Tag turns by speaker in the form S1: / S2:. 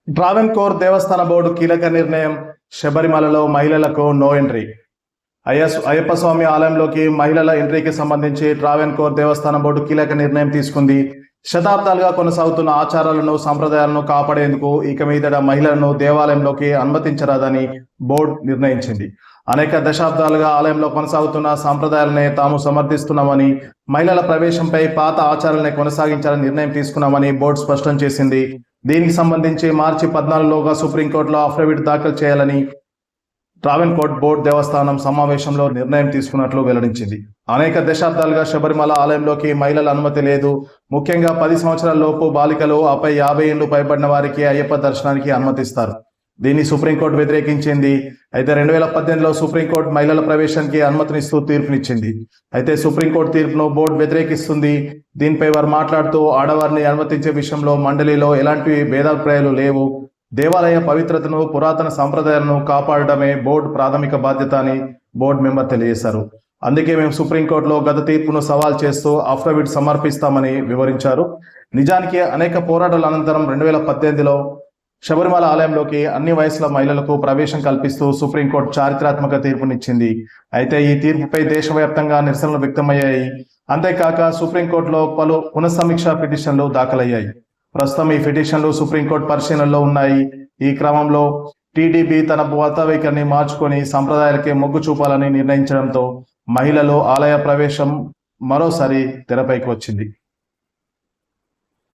S1: ట్రావెన్కోర్ దేవస్థాన బోర్డు కీలక నిర్ణయం. శబరిమలలో మహిళలకు నో ఎంట్రీ. అయ్యప్ప స్వామి ఆలయంలోకి మహిళల ఎంట్రీకి సంబంధించి ట్రావెన్కోర్ దేవస్థాన బోర్డు కీలక నిర్ణయం తీసుకుంది. శతాబ్దాలుగా కొనసాగుతున్న ఆచారాలను సంప్రదాయాలను కాపాడేందుకు ఇక మీదట మహిళలను దేవాలయంలోకి అనుమతించరాదని బోర్డు నిర్ణయించింది. అనేక దశాబ్దాలుగా ఆలయంలో కొనసాగుతున్న సాంప్రదాయాలనే తాము సమర్థిస్తున్నామని, మహిళల ప్రవేశంపై పాత ఆచారాలనే కొనసాగించాలని నిర్ణయం తీసుకున్నామని బోర్డు స్పష్టం చేసింది. దీనికి సంబంధించి మార్చి 14లోగా సుప్రీంకోర్టులో అఫిడవిట్ దాఖలు చేయాలని ట్రావెన్కోర్ బోర్డు దేవస్థానం సమావేశంలో నిర్ణయం తీసుకున్నట్లు వెల్లడించింది. అనేక దశాబ్దాలుగా శబరిమల ఆలయంలోకి మహిళల అనుమతి లేదు. ముఖ్యంగా 10 సంవత్సరాల లోపు బాలికలు, ఆపై 50 ఏళ్లు పైబడిన వారికి అయ్యప్ప దర్శనానికి అనుమతిస్తారు. దీన్ని సుప్రీంకోర్టు వ్యతిరేకించింది. అయితే 2018లో సుప్రీంకోర్టు మహిళల ప్రవేశానికి అనుమతినిస్తూ తీర్పునిచ్చింది. అయితే సుప్రీంకోర్టు తీర్పును బోర్డు వ్యతిరేకిస్తుంది. దీనిపై వారు మాట్లాడుతూ, ఆడవారిని అనుమతించే విషయంలో మండలిలో ఎలాంటి భేదాభిప్రాయాలు లేవు. దేవాలయ పవిత్రతను, పురాతన సంప్రదాయాలను కాపాడటమే బోర్డు ప్రాథమిక బాధ్యత అని బోర్డు మెంబర్ తెలియజేశారు. అందుకే మేము సుప్రీంకోర్టులో గత తీర్పును సవాల్ చేస్తూ అఫిడవిట్ సమర్పిస్తామని వివరించారు. నిజానికి అనేక పోరాటాల అనంతరం 2018లో శబరిమల ఆలయంలోకి అన్ని వయసుల మహిళలకు ప్రవేశం కల్పిస్తూ సుప్రీంకోర్టు చారిత్రాత్మక తీర్పునిచ్చింది. అయితే ఈ తీర్పుపై దేశవ్యాప్తంగా నిరసనలు వ్యక్తమయ్యాయి. అంతేకాక సుప్రీంకోర్టులో పలు పునఃసమీక్ష పిటిషన్లు దాఖలయ్యాయి. ప్రస్తుతం ఈ పిటిషన్లు సుప్రీంకోర్టు పరిశీలనలో ఉన్నాయి. ఈ క్రమంలో టీడీపీ తన మత వైఖరిని మార్చుకొని సంప్రదాయాలకే మొగ్గు చూపాలని నిర్ణయించడంతో మహిళలు ఆలయ ప్రవేశం మరోసారి తెరపైకి వచ్చింది.